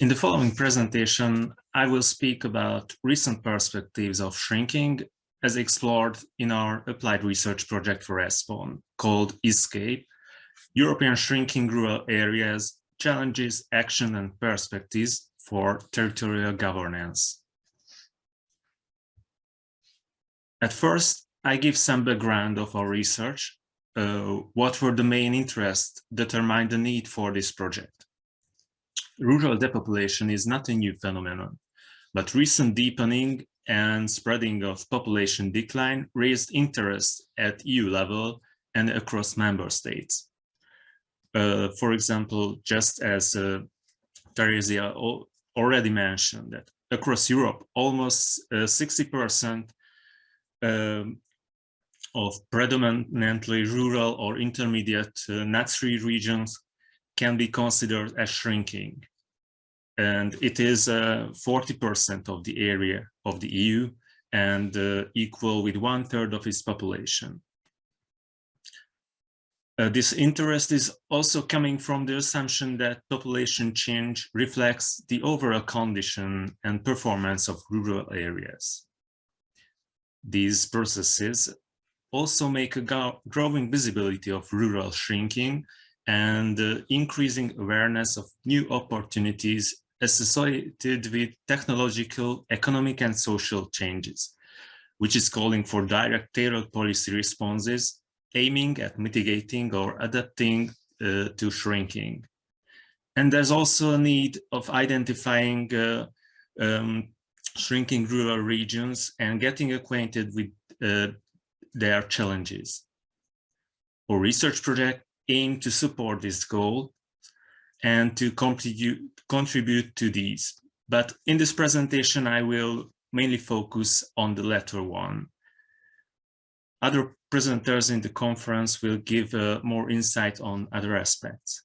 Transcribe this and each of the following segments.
In the following presentation, I will speak about recent perspectives of shrinking as explored in our applied research project for ESPON called ESCAPE, European Shrinking Rural Areas, Challenges, Action and Perspectives for Territorial Governance. At first, I give some background of our research, what were the main interests determined the need for this project. Rural depopulation is not a new phenomenon, but recent deepening and spreading of population decline raised interest at EU level and across member states. For example, just as Teresa already mentioned, that across Europe, almost 60% of predominantly rural or intermediate NUTS-3 regions can be considered as shrinking. And it is 40% of the area of the EU and equal with 1/3 of its population. This interest is also coming from the assumption that population change reflects the overall condition and performance of rural areas. These processes also make a growing visibility of rural shrinking and increasing awareness of new opportunities associated with technological, economic and social changes, which is calling for direct tailored policy responses aiming at mitigating or adapting to shrinking. And there's also a need of identifying shrinking rural regions and getting acquainted with their challenges. Our research project aimed to support this goal and to contribute to these. But in this presentation, I will mainly focus on the latter one. Other presenters in the conference will give more insight on other aspects.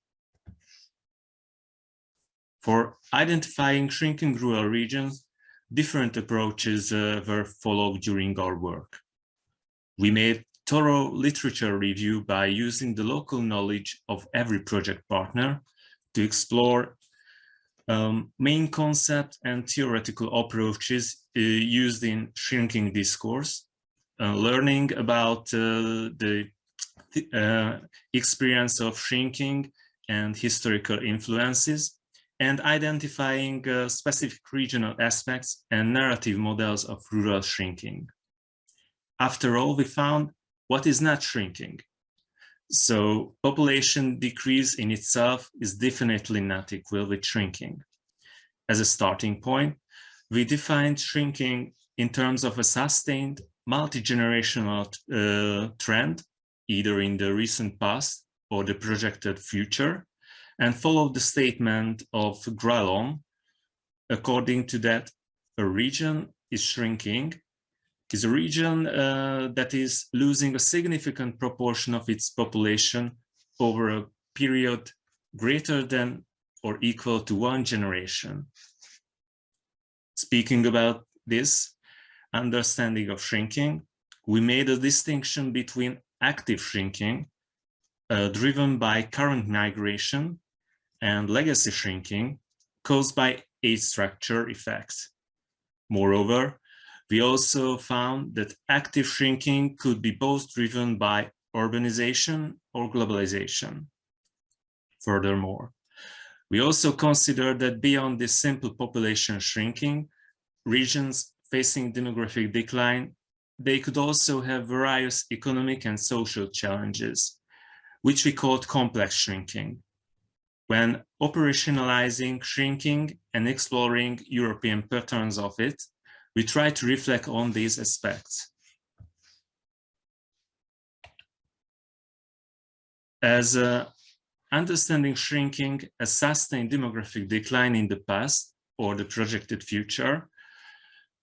For identifying shrinking rural regions, different approaches were followed during our work. We made thorough literature review by using the local knowledge of every project partner to explore main concept and theoretical approaches used in shrinking discourse, learning about the experience of shrinking and historical influences, and identifying specific regional aspects and narrative models of rural shrinking. After all, we found what is not shrinking. So population decrease in itself is definitely not equal with shrinking. As a starting point, we defined shrinking in terms of a sustained multi-generational trend, either in the recent past or the projected future, and followed the statement of Grallon. According to that, a region is shrinking is a region that is losing a significant proportion of its population over a period greater than or equal to 1 generation. Speaking about this understanding of shrinking, we made a distinction between active shrinking, driven by current migration, and legacy shrinking, caused by age structure effects. Moreover, we also found that active shrinking could be both driven by urbanization or globalization. Furthermore, we also considered that beyond this simple population shrinking, regions facing demographic decline, they could also have various economic and social challenges, which we called complex shrinking. When operationalizing shrinking and exploring European patterns of it, we try to reflect on these aspects. As understanding shrinking as sustained demographic decline in the past or the projected future,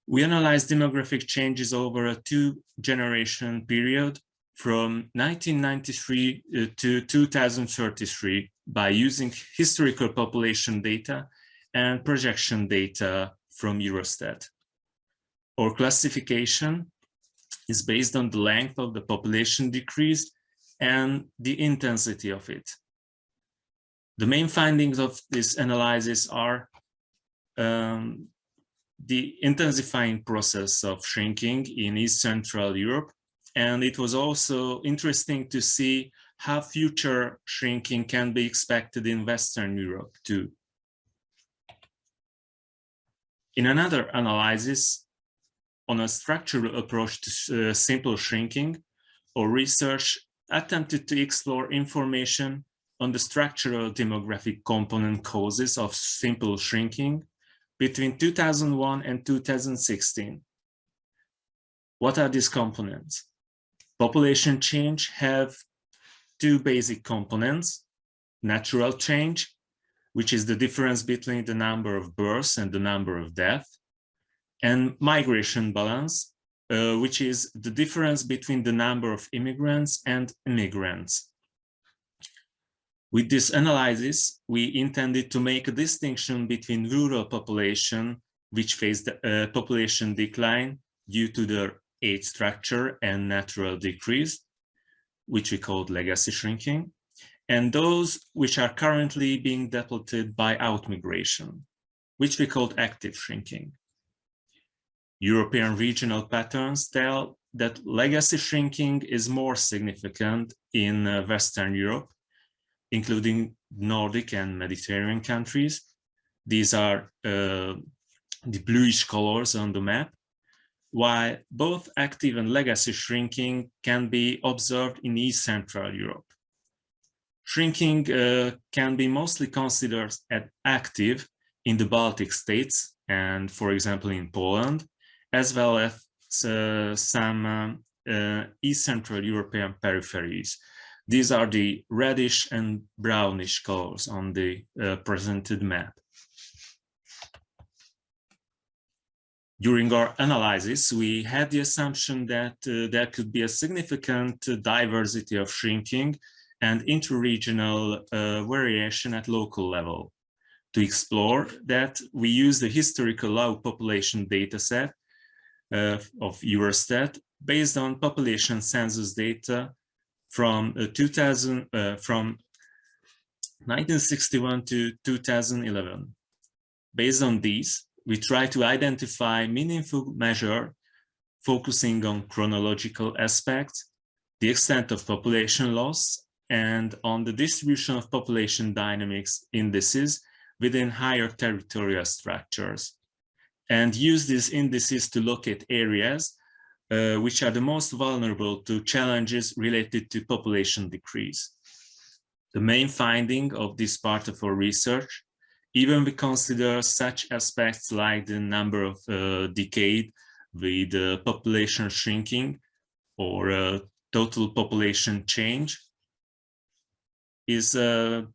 we analyzed demographic changes over a 2-generation period from 1993 to 2033 by using historical population data and projection data from Eurostat. Our classification is based on the length of the population decrease and the intensity of it. The main findings of this analysis are the intensifying process of shrinking in East Central Europe. And it was also interesting to see how future shrinking can be expected in Western Europe too. In another analysis on a structural approach to simple shrinking, our research attempted to explore information on the structural demographic component causes of simple shrinking between 2001 and 2016. What are these components? Population change have two basic components: natural change, which is the difference between the number of births and the number of deaths, and migration balance, which is the difference between the number of immigrants and immigrants. With this analysis, we intended to make a distinction between rural population, which faced population decline due to their age structure and natural decrease, which we called legacy shrinking, and those which are currently being depleted by outmigration, which we called active shrinking. European regional patterns tell that legacy shrinking is more significant in Western Europe, including Nordic and Mediterranean countries. These are the bluish colors on the map, while both active and legacy shrinking can be observed in East Central Europe. Shrinking can be mostly considered as active in the Baltic states and, for example, in Poland, as well as some East Central European peripheries. These are the reddish and brownish colors on the presented map. During our analysis, we had the assumption that there could be a significant diversity of shrinking and interregional variation at local level. To explore that, we used the historical low population dataset of Eurostat based on population census data from 1961 to 2011. Based on these, we try to identify meaningful measures focusing on chronological aspects, the extent of population loss, and on the distribution of population dynamics indices within higher territorial structures, and use these indices to locate areas which are the most vulnerable to challenges related to population decrease. The main finding of this part of our research, even we consider such aspects like the number of decades with population shrinking or total population change, is the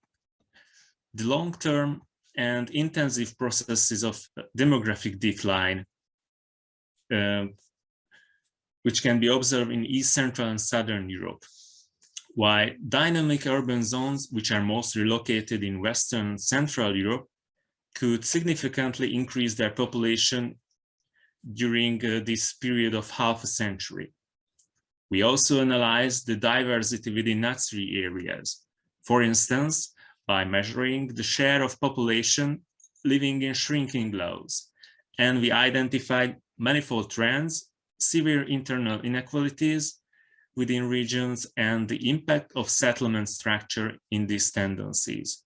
long-term and intensive processes of demographic decline, which can be observed in East Central and Southern Europe, while dynamic urban zones, which are mostly located in Western and Central Europe, could significantly increase their population during this period of half a century. We also analyzed the diversity within NUTS3 areas, for instance, by measuring the share of population living in shrinking lows, and we identified manifold trends, severe internal inequalities within regions, and the impact of settlement structure in these tendencies.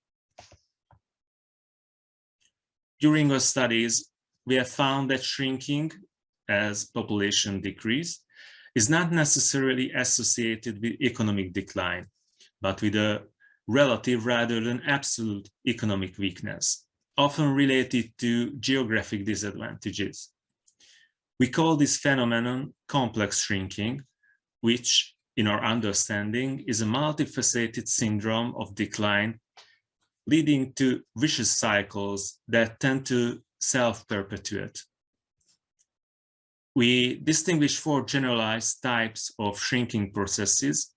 During our studies, we have found that shrinking, as population decrease, is not necessarily associated with economic decline, but with a relative rather than absolute economic weakness, often related to geographic disadvantages. We call this phenomenon complex shrinking, which, in our understanding, is a multifaceted syndrome of decline leading to vicious cycles that tend to self-perpetuate. We distinguish 4 generalized types of shrinking processes,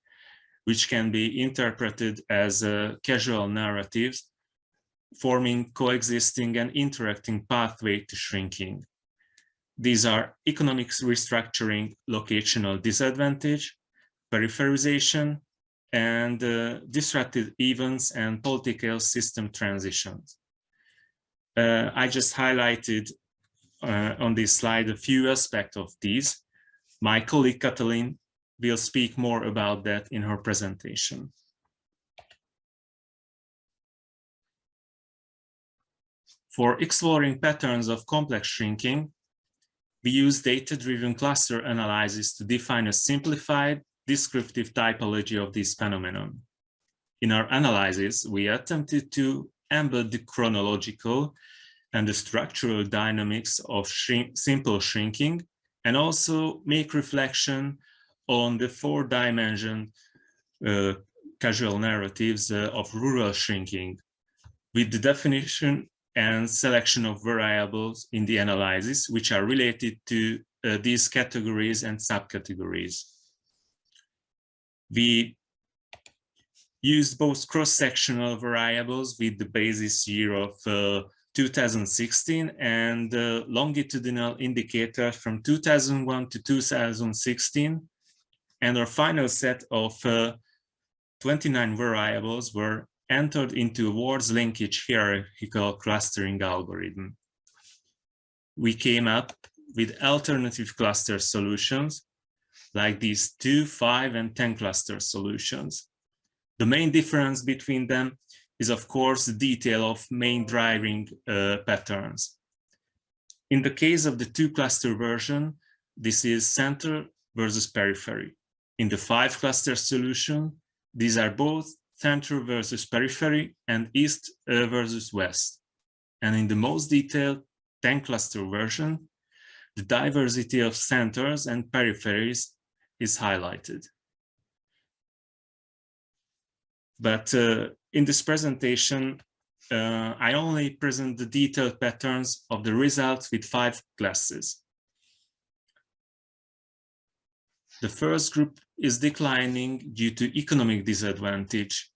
which can be interpreted as causal narratives, forming coexisting and interacting pathway to shrinking. These are economic restructuring, locational disadvantage, peripherization, and disruptive events and political system transitions. I just highlighted on this slide a few aspects of these. My colleague Katalin will speak more about that in her presentation. For exploring patterns of complex shrinking, we use data-driven cluster analysis to define a simplified, descriptive typology of this phenomenon. In our analysis, we attempted to embed the chronological and the structural dynamics of simple shrinking, and also make reflection on the four-dimension causal narratives of rural shrinking, with the definition and selection of variables in the analysis, which are related to these categories and subcategories. We used both cross-sectional variables with the basis year of 2016 and longitudinal indicators from 2001 to 2016. And our final set of 29 variables were entered into a Ward's linkage hierarchical clustering algorithm. We came up with alternative cluster solutions like these 2, 5, and 10 cluster solutions. The main difference between them is, of course, the detail of main driving patterns. In the case of the 2 cluster version, this is center versus periphery. In the 5 cluster solution, these are both center versus periphery and east versus west. And in the most detailed 10 cluster version, the diversity of centers and peripheries is highlighted. But in this presentation, I only present the detailed patterns of the results with 5 classes. The first group is declining due to economic disadvantage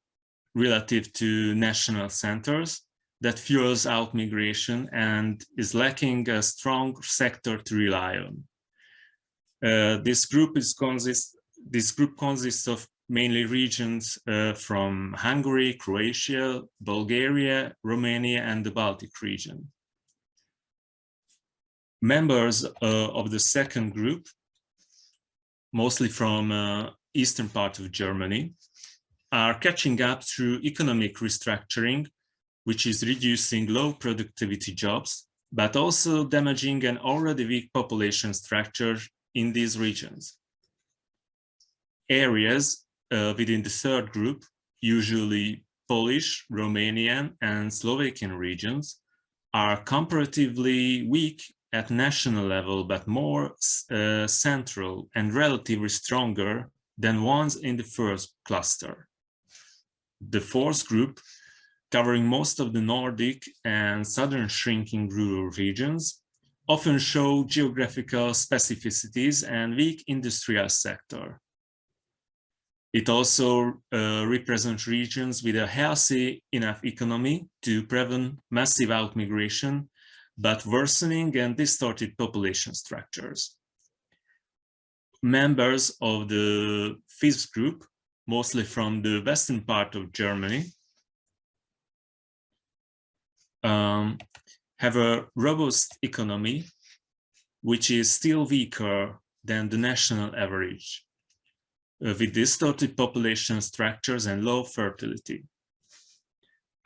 relative to national centers that fuels outmigration and is lacking a strong sector to rely on. This group consists of mainly regions from Hungary, Croatia, Bulgaria, Romania, and the Baltic region. Members of the second group, mostly from eastern part of Germany, are catching up through economic restructuring, which is reducing low productivity jobs, but also damaging an already weak population structure in these regions. Areas within the third group, usually Polish, Romanian, and Slovakian regions, are comparatively weak at national level, but more central and relatively stronger than ones in the first cluster. The fourth group, covering most of the Nordic and southern shrinking rural regions, often show geographical specificities and weak industrial sector. It also represents regions with a healthy enough economy to prevent massive outmigration, but worsening and distorted population structures. Members of the fifth group, mostly from the western part of Germany, have a robust economy, which is still weaker than the national average, with distorted population structures and low fertility.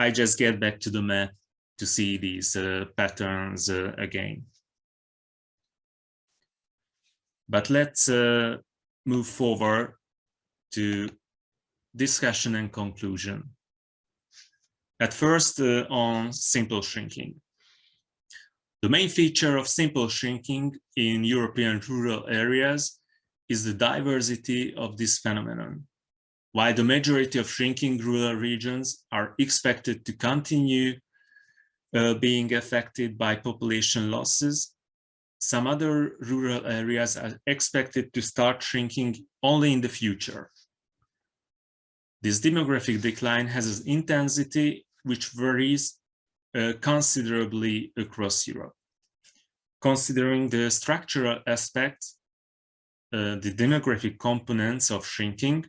I just get back to the map to see these patterns again. But let's move forward to discussion and conclusion. At first, on simple shrinking. The main feature of simple shrinking in European rural areas is the diversity of this phenomenon. While the majority of shrinking rural regions are expected to continue being affected by population losses, some other rural areas are expected to start shrinking only in the future. This demographic decline has an intensity which varies considerably across Europe. Considering the structural aspects, the demographic components of shrinking,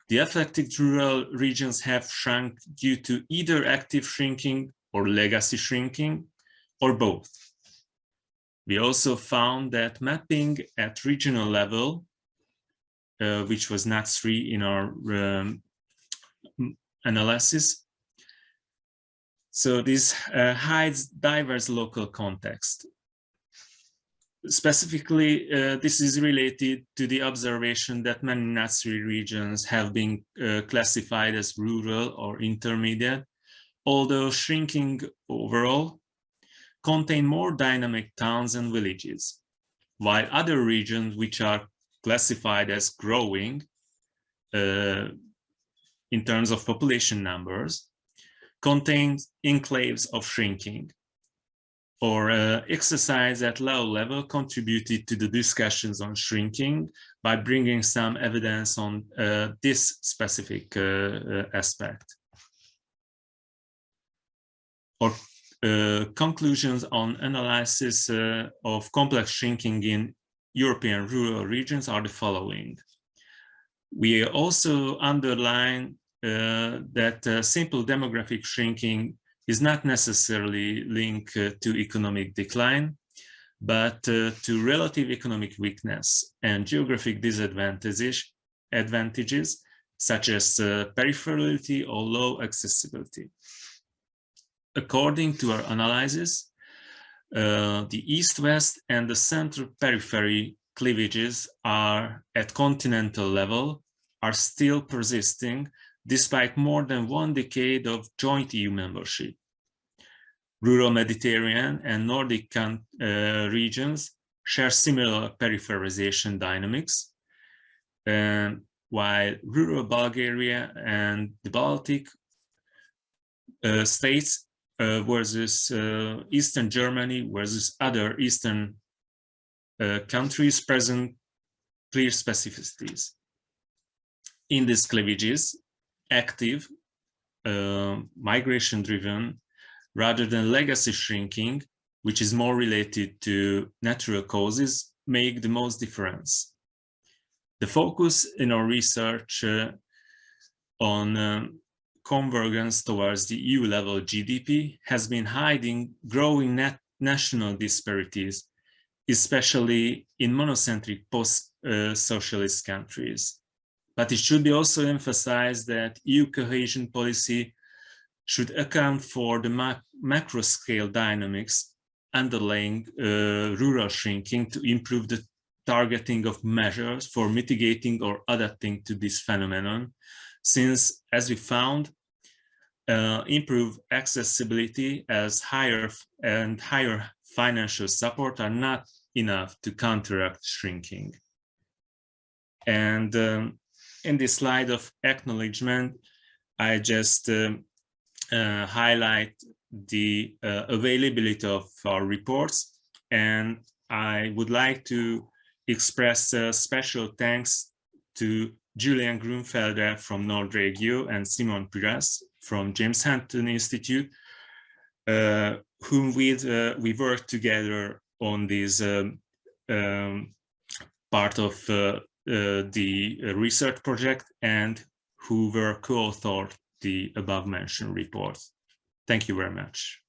the affected rural regions have shrunk due to either active shrinking or legacy shrinking, or both. We also found that mapping at regional level, which was not 3 in our analysis, so this hides diverse local context. Specifically, this is related to the observation that many Nazi regions have been classified as rural or intermediate, although shrinking overall, contain more dynamic towns and villages, while other regions which are classified as growing in terms of population numbers contain enclaves of shrinking. Or exercise at low level contributed to the discussions on shrinking by bringing some evidence on this specific aspect. Or conclusions on analysis of complex shrinking in European rural regions are the following. We also underline that simple demographic shrinking is not necessarily linked to economic decline, but to relative economic weakness and geographic disadvantages such as peripherality or low accessibility. According to our analysis, the east-west and the center-periphery cleavages are at continental level are still persisting despite more than 1 decade of joint EU membership. Rural Mediterranean and Nordic regions share similar peripherization dynamics, while rural Bulgaria and the Baltic states versus Eastern Germany versus other Eastern countries present clear specificities. In these cleavages, active, migration-driven, rather than legacy shrinking, which is more related to natural causes, make the most difference. The focus in our research on convergence towards the EU-level GDP has been hiding growing national disparities, especially in monocentric post-socialist countries. But it should be also emphasized that EU cohesion policy should account for the macro-scale dynamics underlying rural shrinking to improve the targeting of measures for mitigating or adapting to this phenomenon, since, as we found, improved accessibility as higher financial support are not enough to counteract shrinking. And in this slide of acknowledgement, I just highlight the availability of our reports, and I would like to express special thanks to Julian Grunfelder from Nordregio and Simon Piras from James Hunton Institute, whom we worked together on this part of the research project, and who were co-authored the above mentioned report. Thank you very much.